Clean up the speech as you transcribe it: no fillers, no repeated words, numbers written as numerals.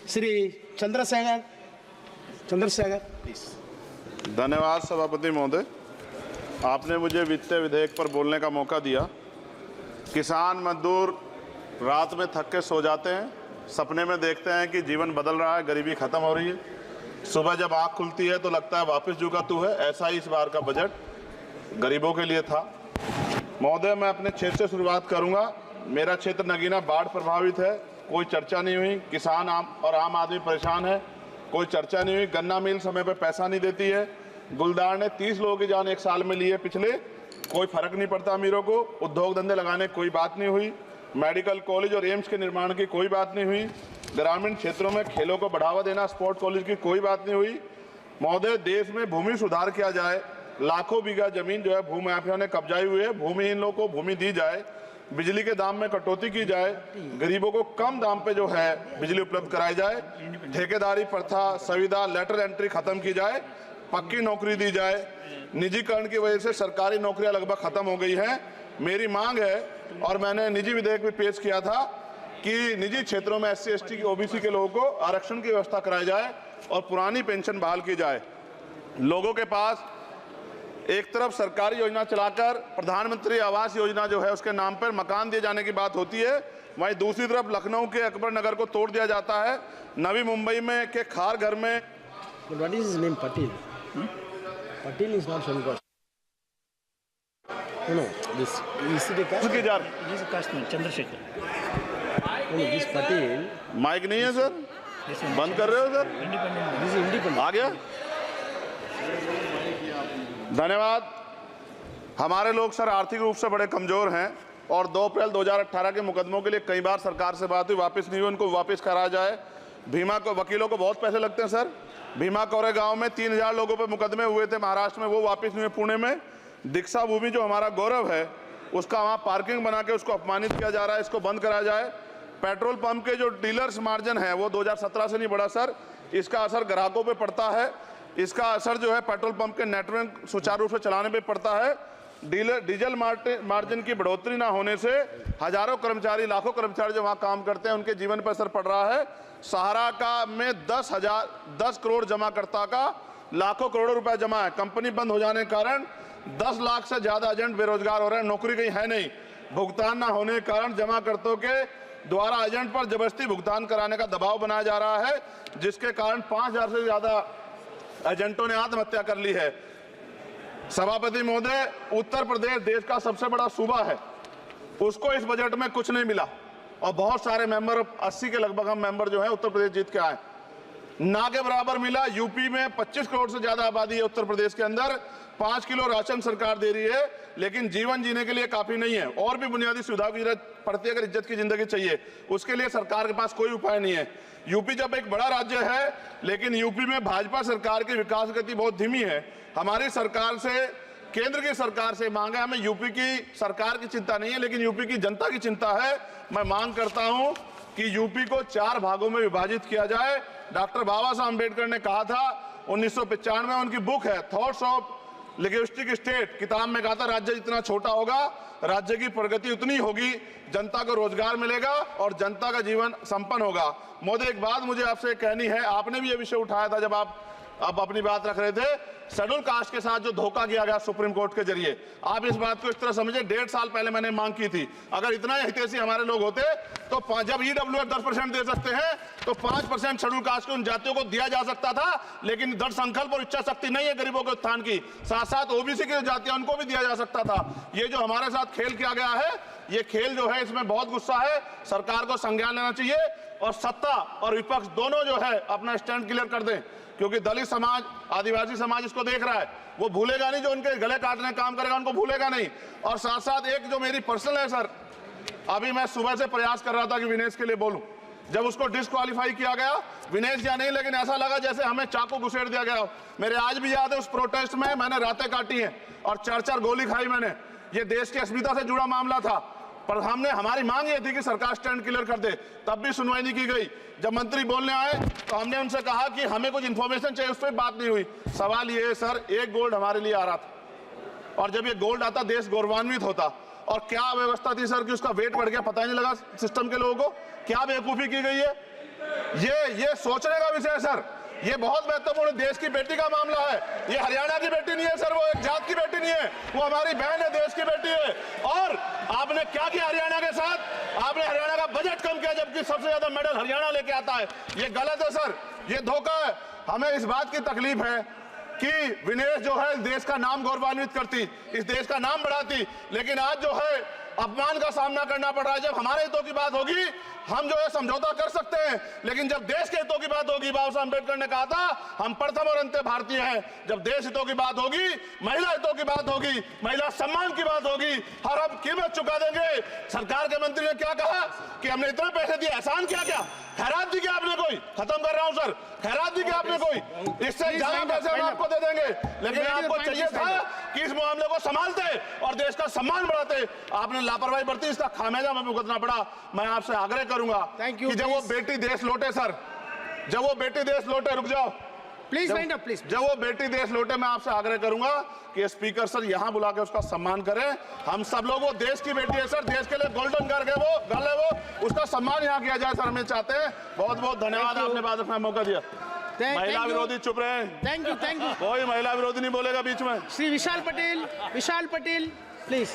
Shri Chandrashekhar please. धन्यवाद सभापति महोदय, आपने मुझे वित्तीय विधेयक पर बोलने का मौका दिया। किसान मजदूर रात में थक के सो जाते हैं, सपने में देखते हैं कि जीवन बदल रहा है, गरीबी खत्म हो रही है। सुबह जब आँख खुलती है तो लगता है वापस जू का तू है। ऐसा ही इस बार का बजट गरीबों के लिए था। महोदय, मैं अपने क्षेत्र से शुरुआत करूंगा। मेरा क्षेत्र नगीना बाढ़ प्रभावित है, कोई चर्चा नहीं हुई। किसान आम आदमी परेशान है, कोई चर्चा नहीं हुई। गन्ना मिल समय पर पैसा नहीं देती है। गुलदार ने 30 लोगों की जान एक साल में लिए पिछले, कोई फर्क नहीं पड़ता अमीरों को। उद्योग धंधे लगाने कोई बात नहीं हुई। मेडिकल कॉलेज और एम्स के निर्माण की कोई बात नहीं हुई। ग्रामीण क्षेत्रों में खेलों को बढ़ावा देना, स्पोर्ट कॉलेज की कोई बात नहीं हुई। महोदय, देश में भूमि सुधार किया जाए। लाखों बीघा जमीन जो है भूमाफिया ने कब्जाई हुई है, भूमिहीन लोगों को भूमि दी जाए। बिजली के दाम में कटौती की जाए, गरीबों को कम दाम पे जो है बिजली उपलब्ध कराई जाए। ठेकेदारी प्रथा, संविदा, लेटर एंट्री खत्म की जाए, पक्की नौकरी दी जाए। निजीकरण की वजह से सरकारी नौकरियां लगभग खत्म हो गई हैं। मेरी मांग है, और मैंने निजी विधेयक भी पेश किया था, कि निजी क्षेत्रों में SC ST की OBC के लोगों को आरक्षण की व्यवस्था कराई जाए और पुरानी पेंशन बहाल की जाए। लोगों के पास एक तरफ सरकारी योजना चलाकर प्रधानमंत्री आवास योजना जो है उसके नाम पर मकान दिए जाने की बात होती है, वहीं दूसरी तरफ लखनऊ के अकबर नगर को तोड़ दिया जाता है। नवी मुंबई में के खार घर में What is his name? Patil. Patil is not Shankar. No, this is the caste. की जा This is caste man, Chandrasekhar. No, this Patil. Mike नहीं है सर, This one, बंद कर रहे हो sir? independent. This is independent. आ गया। धन्यवाद। हमारे लोग सर आर्थिक रूप से बड़े कमजोर हैं और 2 अप्रैल 2018 के मुकदमों के लिए कई बार सरकार से बात हुई, वापस नहीं हुई। उनको वापस करा जाए। भीमा को वकीलों को बहुत पैसे लगते हैं सर। भीमा कोरे गांव में 3000 लोगों पे मुकदमे हुए थे महाराष्ट्र में, वो वापस नहीं हुए। पुणे में दीक्षा भूमि जो हमारा गौरव है, उसका वहाँ पार्किंग बना के उसको अपमानित किया जा रहा है, इसको बंद कराया जाए। पेट्रोल पंप के जो डीलर्स मार्जिन है वो 2017 से नहीं बढ़ा सर, इसका असर ग्राहकों पे पड़ता है। इसका असर जो है पेट्रोल पंप के नेटवर्क सुचारू रूप से चलाने पे पड़ता है। डीजल मार्जिन की बढ़ोतरी ना होने से हजारों कर्मचारी, लाखों कर्मचारी जो वहाँ काम करते हैं उनके जीवन पर असर पड़ रहा है। सहारा का में 10 करोड़ जमाकर्ता का लाखों करोड़ों रुपए जमा है। कंपनी बंद हो जाने के कारण 10 लाख से ज्यादा एजेंट बेरोजगार हो रहे हैं, नौकरी कहीं है नहीं। भुगतान ना होने के कारण जमाकर्ताओं के द्वारा एजेंट पर जबरदस्ती भुगतान कराने का दबाव बनाया जा रहा है, जिसके कारण 5000 से ज्यादा एजेंटों ने आत्महत्या कर ली है। सभापति महोदय, उत्तर प्रदेश देश का सबसे बड़ा सूबा है, उसको इस बजट में कुछ नहीं मिला और बहुत सारे मेंबर, 80 के लगभग हम मेंबर जो है उत्तर प्रदेश जीत के आए, ना के बराबर मिला। यूपी में 25 करोड़ से ज्यादा आबादी है उत्तर प्रदेश के अंदर, 5 किलो राशन सरकार दे रही है, लेकिन जीवन जीने के लिए काफी नहीं है। और भी बुनियादी सुविधाओं की जरूरत पड़ती है। अगर इज्जत की जिंदगी चाहिए, उसके लिए सरकार के पास कोई उपाय नहीं है। यूपी जब एक बड़ा राज्य है, लेकिन यूपी में भाजपा सरकार की विकास गति बहुत धीमी है। हमारी सरकार से, केंद्र की सरकार से मांग है, हमें यूपी की सरकार की चिंता नहीं है, लेकिन यूपी की जनता की चिंता है। मैं मांग करता हूं कि यूपी को 4 भागों में विभाजित किया जाए। डॉक्टर बाबा साहब अम्बेडकर ने कहा था 1995 में, उनकी बुक है थॉट्स ऑफ लिंग्विस्टिक स्टेट, किताब में कहा था राज्य जितना छोटा होगा राज्य की प्रगति उतनी होगी, जनता को रोजगार मिलेगा और जनता का जीवन संपन्न होगा। मोदी, एक बात मुझे आपसे कहनी है, आपने भी ये विषय उठाया था जब आप अपनी बात रख रहे थे, शेड्यूल कास्ट के साथ जो धोखा किया गया सुप्रीम कोर्ट के जरिए, आप इस बात को इस तरह समझे। 1.5 साल पहले मैंने मांग की थी, अगर इतना हितैषी हमारे लोग होते तो जब EWF 10% दे सकते हैं तो 5% शेड्यूल कास्ट के उन जातियों को दिया जा सकता था, लेकिन दृढ़ संकल्प और इच्छा शक्ति नहीं है गरीबों के उत्थान की। साथ साथ OBC की जातियां, उनको भी दिया जा सकता था। ये जो हमारे साथ खेल किया गया है, ये खेल जो है इसमें बहुत गुस्सा है, सरकार को संज्ञान लेना चाहिए और सत्ता और विपक्ष दोनों जो है अपना स्टैंड क्लियर कर दें, क्योंकि दलित समाज, आदिवासी समाज इसको देख रहा है, वो भूलेगा नहीं। जो उनके गले काटने का काम करेगा उनको भूलेगा नहीं। और साथ साथ एक जो मेरी पर्सनल है सर, अभी मैं सुबह से प्रयास कर रहा था कि विनेश के लिए बोलूं, जब उसको डिस्क्वालीफाई किया गया, विनेश या नहीं, लेकिन ऐसा लगा जैसे हमें चाकू घुसेड़ दिया गया। मेरे आज भी याद है उस प्रोटेस्ट में मैंने रातें काटी हैं और 4-4 गोली खाई मैंने। ये देश की अस्मिता से जुड़ा मामला था, पर हमारी मांग ये थी कि सरकार स्टैंड क्लियर कर दे, तब भी सुनवाई नहीं की गई। जब मंत्री बोलने आए तो हमने उनसे कहा कि हमें कुछ इंफॉर्मेशन चाहिए, उस पर बात नहीं हुई। सवाल ये है सर, 1 गोल्ड हमारे लिए आ रहा था, और जब ये गोल्ड आता देश गौरवान्वित होता। और क्या व्यवस्था थी सर कि उसका वेट बढ़ गया, पता ही नहीं लगा सिस्टम के लोगों को। क्या बेवकूफी की गई है। ये सोचने का विषय है सर। ये बहुत महत्वपूर्ण देश की बेटी का मामला है। ये हरियाणा की बेटी नहीं है सर, वो एक जात की बेटी नहीं है, वो हमारी बहन है, देश की बेटी है। और आपने क्या किया हरियाणा के साथ? आपने हरियाणा का बजट कम किया, जबकि सबसे ज्यादा मेडल हरियाणा लेके आता है। ये गलत है सर, ये धोखा है। हमें इस बात की तकलीफ है कि विनेश जो है देश का नाम गौरवान्वित करती, इस देश का नाम बढ़ाती, लेकिन आज जो है अपमान का सामना करना पड़ रहा है। जब हमारे हितों की बात होगी हम जो है समझौता कर सकते हैं, लेकिन जब देश के हितों की बात होगी, बाबा साहब अम्बेडकर ने कहा था हम प्रथम और अंत्य भारतीय हैं। जब देश हितों की बात होगी, महिला हितों की बात होगी, महिला सम्मान की बात होगी, हर हम कीमत चुका देंगे। सरकार के मंत्री ने क्या कहा कि हमने इतने पैसे दिए, एहसान किया क्या? खैरात दी क्या आपने कोई? खत्म कर रहा हूं सर, खैरात दी क्या आपने कोई? इससे ज्यादा पैसे हम आपको दे देंगे, लेकिन आपको चाहिए था कि इस मामले को संभालते और देश का सम्मान बढ़ाते। आपने लापरवाही बरती, इसका खामियाजा हमें भुगतना पड़ा। मैं आपसे आग्रह करूंगा कि जब वो बेटी देश लौटे सर, जब वो बेटी देश लौटे, रुक जाओ प्लीज वाइंड अप प्लीज। जब वो बेटी देश लौटे, मैं आपसे आग्रह करूंगा कि स्पीकर सर यहां बुला के उसका सम्मान करें। हम सब लोग, वो देश की बेटी है सर, देश के लिए गोल्डन गर्ल है वो, गर्ल है वो, उसका सम्मान यहां किया जाए सर, हमें चाहते हैं। बहुत बहुत धन्यवाद, आपने बात रखने का मौका दिया। महिला विरोधी चुप रहे। थैंक यू कोई महिला विरोधी नहीं बोलेगा बीच में। श्री विशाल पटेल प्लीज।